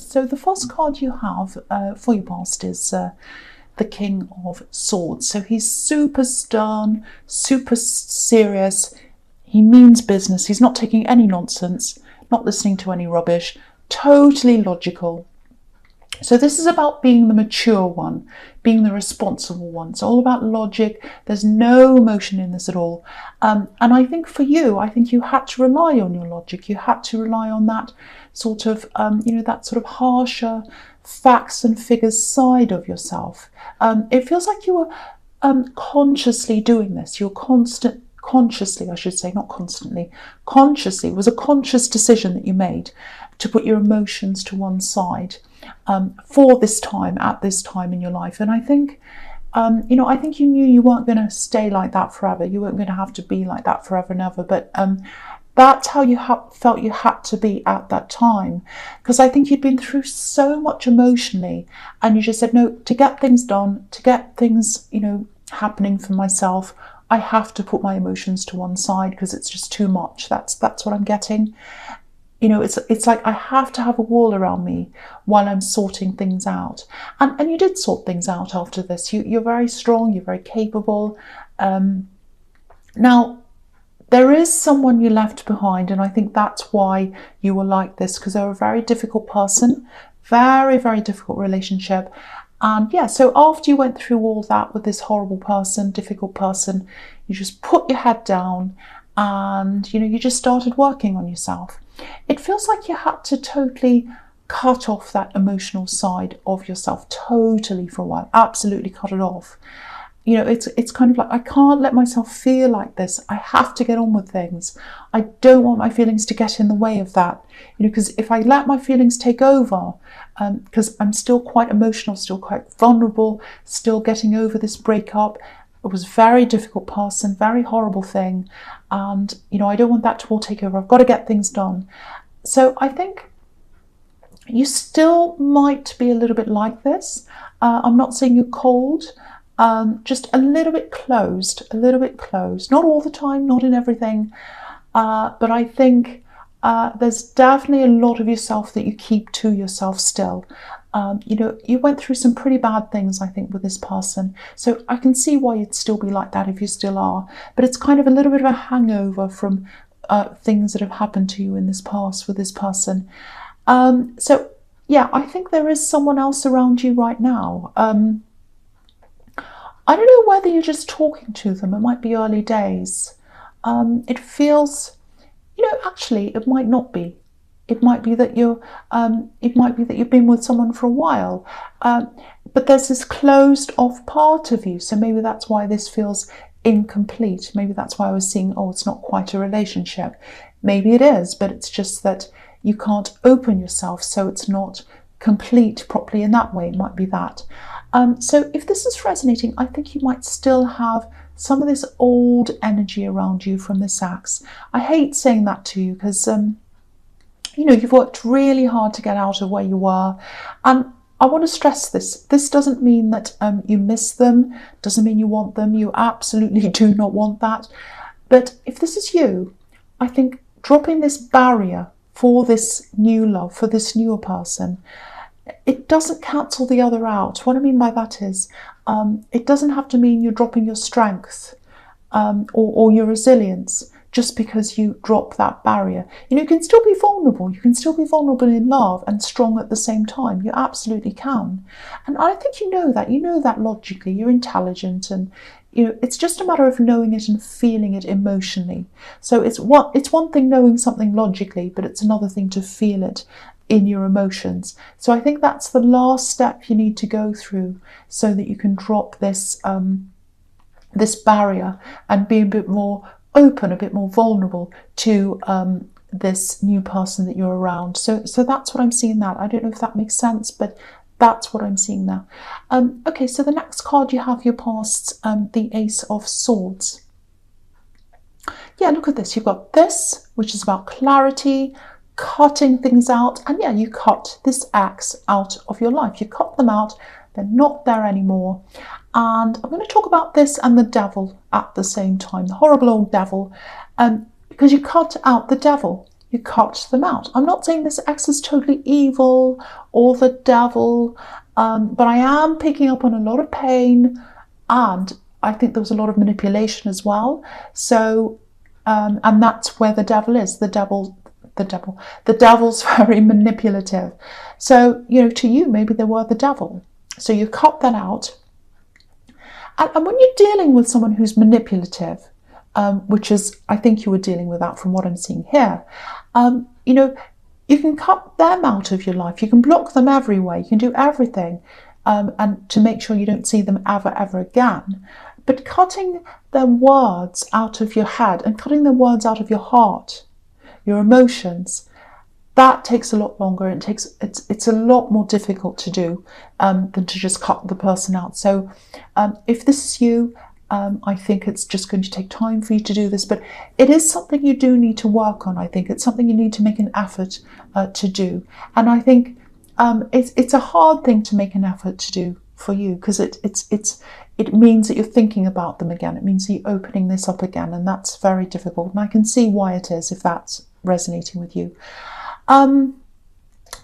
So the first card you have for your past is the King of Swords. So he's super stern, super serious. He means business. He's not taking any nonsense, not listening to any rubbish, totally logical. So this is about being the mature one, being the responsible one. It's all about logic. There's no emotion in this at all. And I think for you, I think you had to rely on your logic. You had to rely on that sort of, that sort of harsher facts and figures side of yourself. It feels like you were consciously doing this. You're consciously, I should say, not constantly, consciously. It was a conscious decision that you made to put your emotions to one side for this time, at this time in your life. And I think, I think you knew you weren't going to stay like that forever. You weren't going to have to be like that forever and ever. But that's how you felt you had to be at that time. Because I think you'd been through so much emotionally, and you just said, no, to get things done, to get things, happening for myself, I have to put my emotions to one side because it's just too much. That's what I'm getting. It's like I have to have a wall around me while I'm sorting things out. And you did sort things out after this. You're very strong, you're very capable. Now, there is someone you left behind, and I think that's why you were like this, because they're a very difficult person, very, very difficult relationship. And yeah, so after you went through all that with this horrible person, difficult person, you just put your head down and, you just started working on yourself. It feels like you had to totally cut off that emotional side of yourself totally for a while, absolutely cut it off. It's kind of like, I can't let myself feel like this. I have to get on with things. I don't want my feelings to get in the way of that. Because if I let my feelings take over, because I'm still quite emotional, still quite vulnerable, still getting over this breakup. It was a very difficult person, very horrible thing. And, I don't want that to all take over. I've got to get things done. So I think you still might be a little bit like this. I'm not saying you're cold. Just a little bit closed, not all the time, not in everything, but I think there's definitely a lot of yourself that you keep to yourself still. You went through some pretty bad things, I think, with this person, so I can see why you'd still be like that if you still are, but it's kind of a little bit of a hangover from things that have happened to you in this past with this person. So yeah, I think there is someone else around you right now. I don't know whether you're just talking to them. It might be early days. It feels, actually, it might not be. It might be that you've been with someone for a while, but there's this closed off part of you. So maybe that's why this feels incomplete. Maybe that's why I was seeing, it's not quite a relationship. Maybe it is, but it's just that you can't open yourself, so it's not complete properly in that way. It might be that. So if this is resonating, I think you might still have some of this old energy around you from this axe. I hate saying that to you because, you've worked really hard to get out of where you were. And I want to stress this. This doesn't mean that you miss them, doesn't mean you want them. You absolutely do not want that. But if this is you, I think dropping this barrier for this new love, for this newer person, it doesn't cancel the other out. What I mean by that is, it doesn't have to mean you're dropping your strength or your resilience just because you drop that barrier. You can still be vulnerable. You can still be vulnerable in love and strong at the same time. You absolutely can. And I think you know that logically. You're intelligent, and it's just a matter of knowing it and feeling it emotionally. So it's one thing knowing something logically, but it's another thing to feel it in your emotions. So I think that's the last step you need to go through so that you can drop this this barrier and be a bit more open, a bit more vulnerable to this new person that you're around. So that's what I'm seeing now. I don't know if that makes sense, but that's what I'm seeing now. Okay, so the next card you have your past, the Ace of Swords. Yeah, look at this. You've got this, which is about clarity, cutting things out, and yeah, you cut this axe out of your life. You cut them out, they're not there anymore. And I'm going to talk about this and the devil at the same time, the horrible old devil, because you cut out the devil. you cut them out. I'm not saying this ex is totally evil or the devil, but I am picking up on a lot of pain, and I think there was a lot of manipulation as well. So, and that's where the devil is. The devil's very manipulative. So, to you, maybe they were the devil. So you cut that out. And when you're dealing with someone who's manipulative, which is, I think you were dealing with that from what I'm seeing here, you can cut them out of your life. You can block them everywhere. You can do everything, and to make sure you don't see them ever again. But cutting their words out of your head and cutting their words out of your heart, your emotions, that takes a lot longer. It's a lot more difficult to do than to just cut the person out. So if this is you, I think it's just going to take time for you to do this, but it is something you do need to work on. I think it's something you need to make an effort to do. And I think it's a hard thing to make an effort to do for you, because it means that you're thinking about them again. It means that you're opening this up again, and that's very difficult. And I can see why it is, if that's resonating with you.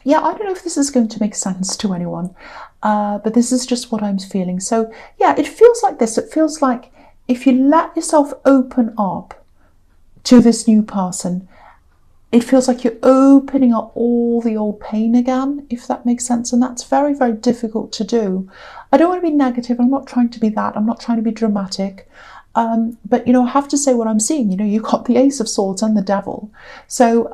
Yeah, I don't know if this is going to make sense to anyone, but this is just what I'm feeling. So yeah, it feels like this. It feels like if you let yourself open up to this new person, it feels like you're opening up all the old pain again, if that makes sense. And that's very, very difficult to do. I don't want to be negative. I'm not trying to be that. I'm not trying to be dramatic. But, I have to say what I'm seeing. You've got the Ace of Swords and the Devil. So,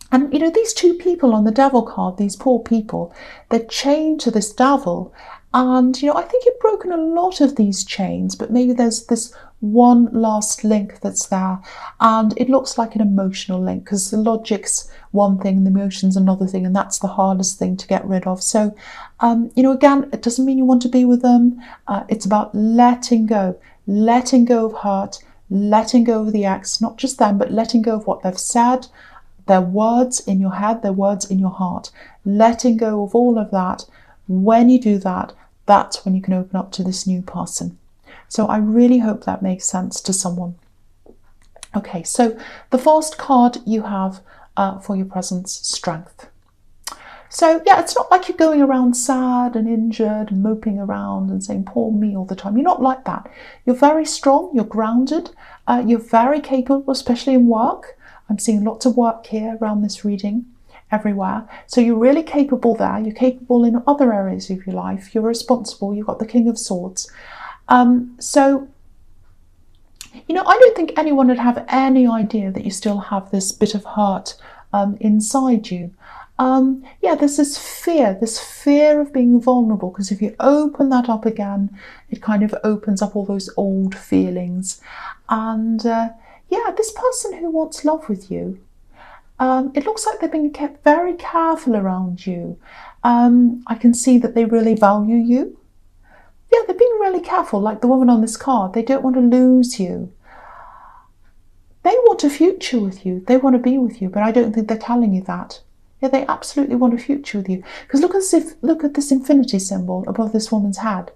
and, these two people on the Devil card, these poor people, they're chained to this Devil. And, I think you've broken a lot of these chains, but maybe there's this one last link that's there. And it looks like an emotional link, because the logic's one thing and the emotion's another thing, and that's the hardest thing to get rid of. So, again, it doesn't mean you want to be with them. It's about letting go of hurt, letting go of the ex, not just them, but letting go of what they've said, their words in your head, their words in your heart, letting go of all of that. When you do that, that's when you can open up to this new person. So I really hope that makes sense to someone. Okay, so the first card you have for your presence, Strength. So yeah, it's not like you're going around sad and injured and moping around and saying, poor me all the time. You're not like that. You're very strong, you're grounded, you're very capable, especially in work. I'm seeing lots of work here around this reading, everywhere. So you're really capable there. You're capable in other areas of your life. You're responsible. You've got the King of Swords. So, I don't think anyone would have any idea that you still have this bit of hurt inside you. Yeah, there's this fear of being vulnerable, because if you open that up again, it kind of opens up all those old feelings. And yeah, this person who wants love with you, it looks like they've been kept very careful around you. I can see that they really value you. Yeah, they're being really careful, like the woman on this card. They don't want to lose you. They want a future with you. They want to be with you, but I don't think they're telling you that. Yeah, they absolutely want a future with you. Because look at this infinity symbol above this woman's head.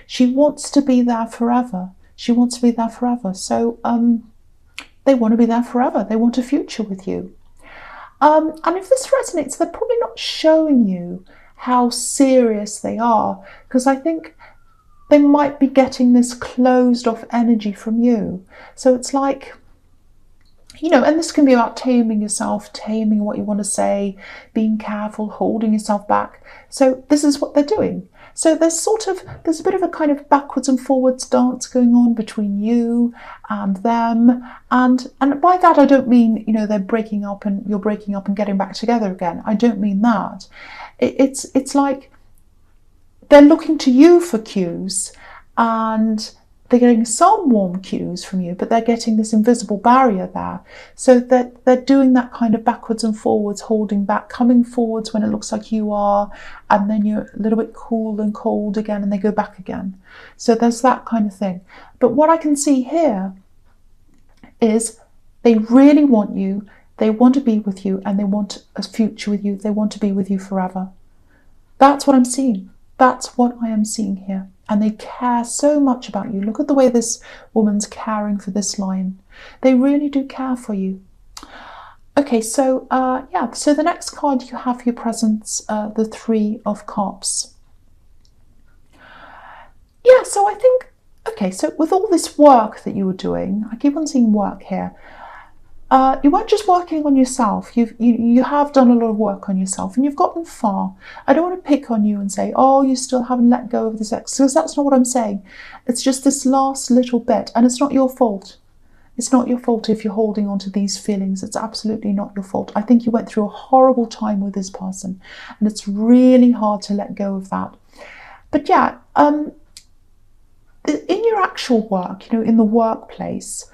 She wants to be there forever. She wants to be there forever. So they want to be there forever. They want a future with you. And if this resonates, they're probably not showing you how serious they are, because I think they might be getting this closed off energy from you. So it's like, and this can be about taming yourself, taming what you want to say, being careful, holding yourself back. So this is what they're doing. So there's a bit of a kind of backwards and forwards dance going on between you and them. And by that, I don't mean, they're breaking up and you're breaking up and getting back together again. I don't mean that. It's like they're looking to you for cues, and they're getting some warm cues from you, but they're getting this invisible barrier there. So that they're doing that kind of backwards and forwards, holding back, coming forwards when it looks like you are, and then you're a little bit cool and cold again, and they go back again. So there's that kind of thing. But what I can see here is they really want you, they want to be with you, and they want a future with you. They want to be with you forever. That's what I'm seeing. That's what I am seeing here. And they care so much about you. Look at the way this woman's caring for this lion. They really do care for you. Okay, so yeah, so the next card you have for your presence, the Three of Cups. Yeah, so I think, okay, so with all this work that you were doing, I keep on seeing work here. You weren't just working on yourself. You have done a lot of work on yourself, and you've gotten far. I don't want to pick on you and say, oh, you still haven't let go of this ex, because that's not what I'm saying. It's just this last little bit, and it's not your fault. It's not your fault if you're holding on to these feelings. It's absolutely not your fault. I think you went through a horrible time with this person, and it's really hard to let go of that. But yeah, in your actual work, you know, in the workplace,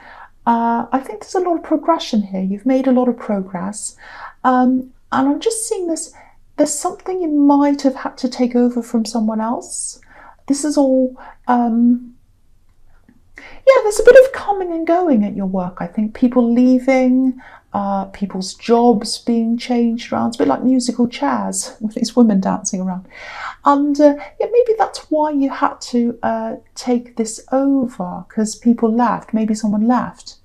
I think there's a lot of progression here. You've made a lot of progress. And I'm just seeing this, there's something you might have had to take over from someone else. This is all, yeah, there's a bit of coming and going at your work. I think people leaving, people's jobs being changed around. It's a bit like musical chairs with these women dancing around. And yeah, maybe that's why you had to take this over, because people left. Maybe someone left.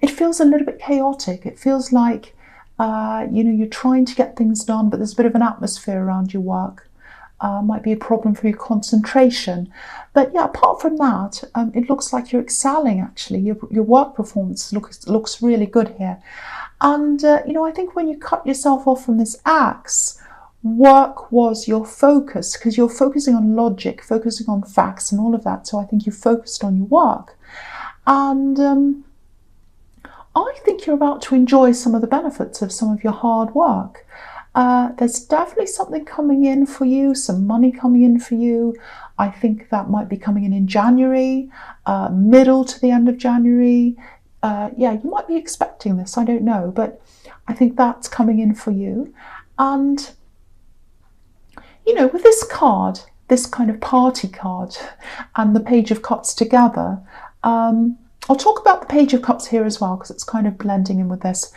It feels a little bit chaotic. It feels like, you know, you're trying to get things done, but there's a bit of an atmosphere around your work. Might be a problem for your concentration. But yeah, apart from that, it looks like you're excelling, actually. Your work performance looks really good here. And, you know, I think when you cut yourself off from this axe, work was your focus, because you're focusing on logic, focusing on facts and all of that. So I think you focused on your work. And I think you're about to enjoy some of the benefits of some of your hard work. There's definitely something coming in for you, some money coming in for you. I think that might be coming in January, middle to the end of January. Yeah, you might be expecting this, I don't know, but I think that's coming in for you. And, you know, with this card, this kind of party card and the Page of Cups together, I'll talk about the Page of Cups here as well, because it's kind of blending in with this.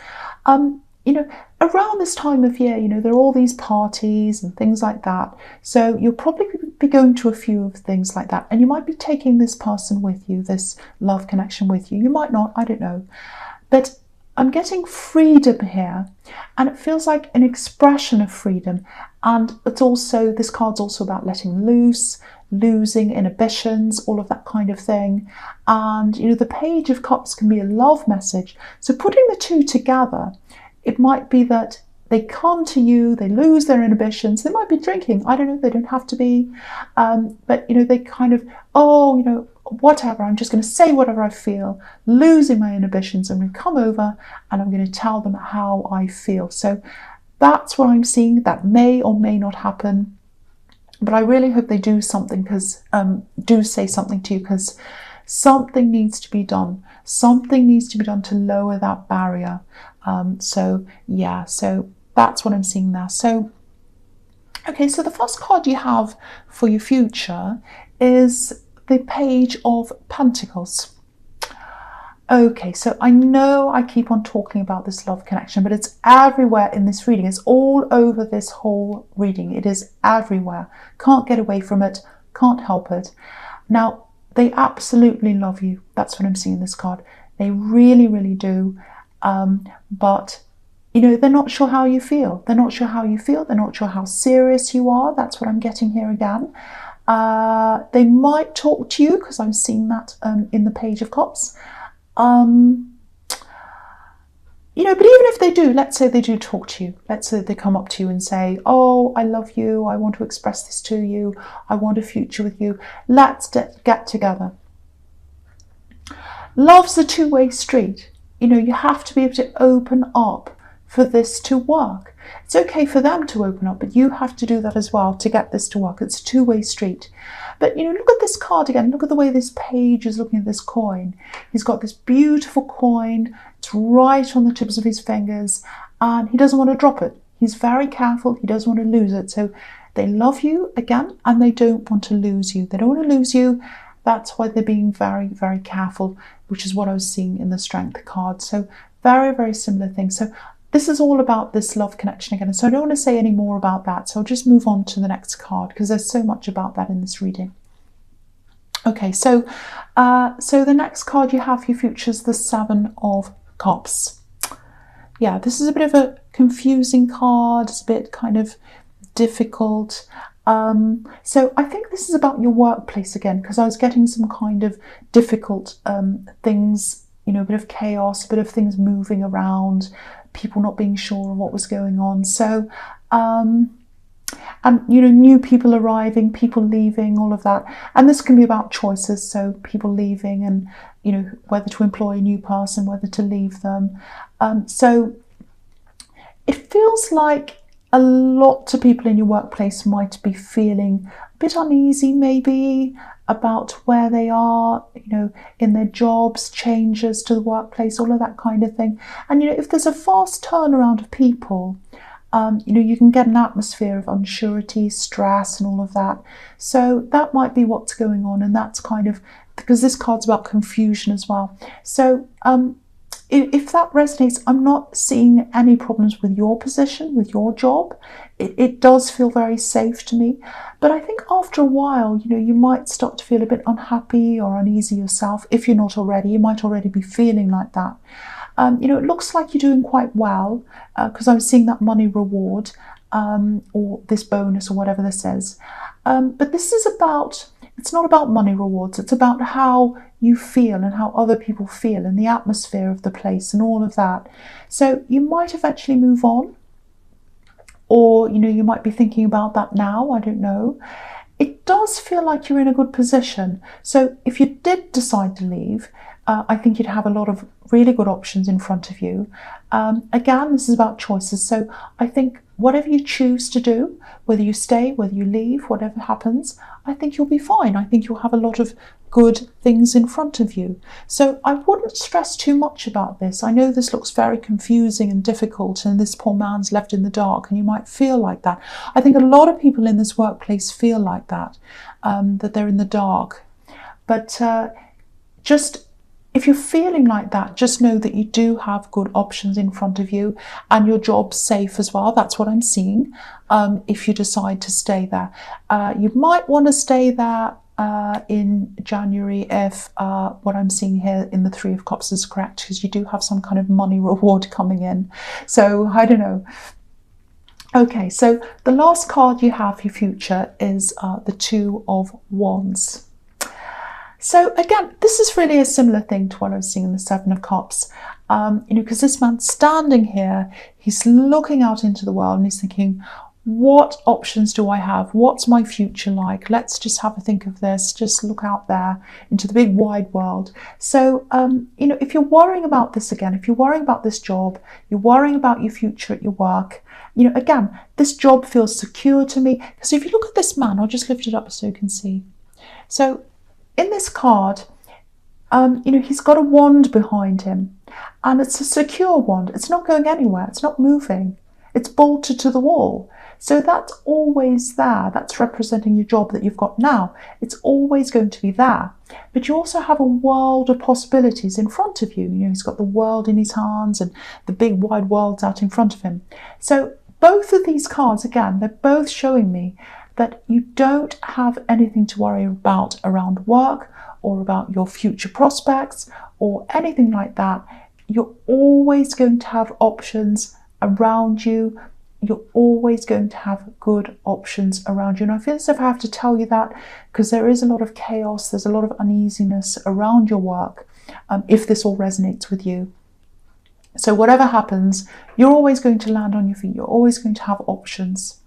You know, around this time of year, you know, there are all these parties and things like that. So you'll probably be going to a few of things like that. And you might be taking this person with you, this love connection with you. You might not, I don't know. But I'm getting freedom here. And it feels like an expression of freedom. And it's also, this card's also about letting loose, losing inhibitions, all of that kind of thing. And, you know, the Page of Cups can be a love message. So putting the two together, it might be that they come to you, they lose their inhibitions. They might be drinking, I don't know, they don't have to be. But, you know, they kind of, oh, you know, whatever, I'm just going to say whatever I feel, losing my inhibitions. I'm going to come over and I'm going to tell them how I feel. So that's what I'm seeing. That may or may not happen. But I really hope they do something, because do say something to you, because something needs to be done. Something needs to be done to lower that barrier. So yeah, so that's what I'm seeing there. So, okay, so the first card you have for your future is the Page of Pentacles. Okay, so I know I keep on talking about this love connection, but it's everywhere in this reading. It's all over this whole reading. It is everywhere. Can't get away from it. Can't help it. Now, they absolutely love you. That's what I'm seeing in this card. They really, really do. But, you know, they're not sure how you feel. They're not sure how you feel. They're not sure how serious you are. That's what I'm getting here again. They might talk to you, because I'm seeing that in the Page of Cups. You know, but even if they do, let's say they do talk to you. Let's say they come up to you and say, oh, I love you. I want to express this to you. I want a future with you. Let's get together. Love's a two-way street. You know, you have to be able to open up for this to work. It's okay for them to open up, but you have to do that as well to get this to work. It's a two-way street. But, you know, look at this card again. Look at the way this page is looking at this coin. He's got this beautiful coin. It's right on the tips of his fingers, and he doesn't want to drop it. He's very careful. He doesn't want to lose it. So they love you again, and they don't want to lose you. They don't want to lose you. That's why they're being very, very careful, which is what I was seeing in the Strength card. So very, very similar things. So this is all about this love connection again. So I don't want to say any more about that. So I'll just move on to the next card, because there's so much about that in this reading. Okay, so the next card you have for your future is the Seven of Cups. Yeah, this is a bit of a confusing card. It's a bit kind of difficult. So I think this is about your workplace again, because I was getting some kind of difficult things, you know, a bit of chaos, a bit of things moving around, people not being sure of what was going on. So, and, you know, new people arriving, people leaving, all of that. And this can be about choices. So people leaving and, you know, whether to employ a new person, whether to leave them. So it feels like a lot of people in your workplace might be feeling a bit uneasy maybe about where they are, you know, in their jobs, changes to the workplace, all of that kind of thing. And, you know, if there's a fast turnaround of people, you know, you can get an atmosphere of unsurety, stress and all of that. So that might be what's going on, and that's kind of, because this card's about confusion as well. So if that resonates, I'm not seeing any problems with your position, with your job. It does feel very safe to me. But I think after a while, you know, you might start to feel a bit unhappy or uneasy yourself. If you're not already, you might already be feeling like that. You know, it looks like you're doing quite well, because I was seeing that money reward, or this bonus or whatever this is. But this is about, it's not about money rewards, it's about how you feel and how other people feel and the atmosphere of the place and all of that. So you might eventually move on, or, you know, you might be thinking about that now, I don't know. It does feel like you're in a good position. So if you did decide to leave, I think you'd have a lot of really good options in front of you. Again, this is about choices. So I think whatever you choose to do, whether you stay, whether you leave, whatever happens, I think you'll be fine. I think you'll have a lot of good things in front of you. So I wouldn't stress too much about this. I know this looks very confusing and difficult, and this poor man's left in the dark, and you might feel like that. I think a lot of people in this workplace feel like that, that they're in the dark. But just, if you're feeling like that, just know that you do have good options in front of you, and your job's safe as well. That's what I'm seeing. If you decide to stay there, you might want to stay there in January if what I'm seeing here in the Three of Cups is correct, because you do have some kind of money reward coming in. So I don't know. Okay, so the last card you have for your future is the Two of Wands. So again, this is really a similar thing to what I was seeing in the Seven of Cups, you know, because this man's standing here, he's looking out into the world and he's thinking, what options do I have? What's my future like? Let's just have a think of this, just look out there into the big wide world. So, you know, if you're worrying about this again, if you're worrying about this job, you're worrying about your future at your work, you know, again, this job feels secure to me. Because if you look at this man, I'll just lift it up so you can see. So in this card, you know, he's got a wand behind him, and it's a secure wand. It's not going anywhere. It's not moving. It's bolted to the wall. So that's always there. That's representing your job that you've got now. It's always going to be there. But you also have a world of possibilities in front of you. You know, he's got the world in his hands and the big wide world's out in front of him. So both of these cards, again, they're both showing me that you don't have anything to worry about around work or about your future prospects or anything like that. You're always going to have options around you. You're always going to have good options around you. And I feel as if I have to tell you that because there is a lot of chaos, there's a lot of uneasiness around your work, if this all resonates with you. So whatever happens, you're always going to land on your feet. You're always going to have options.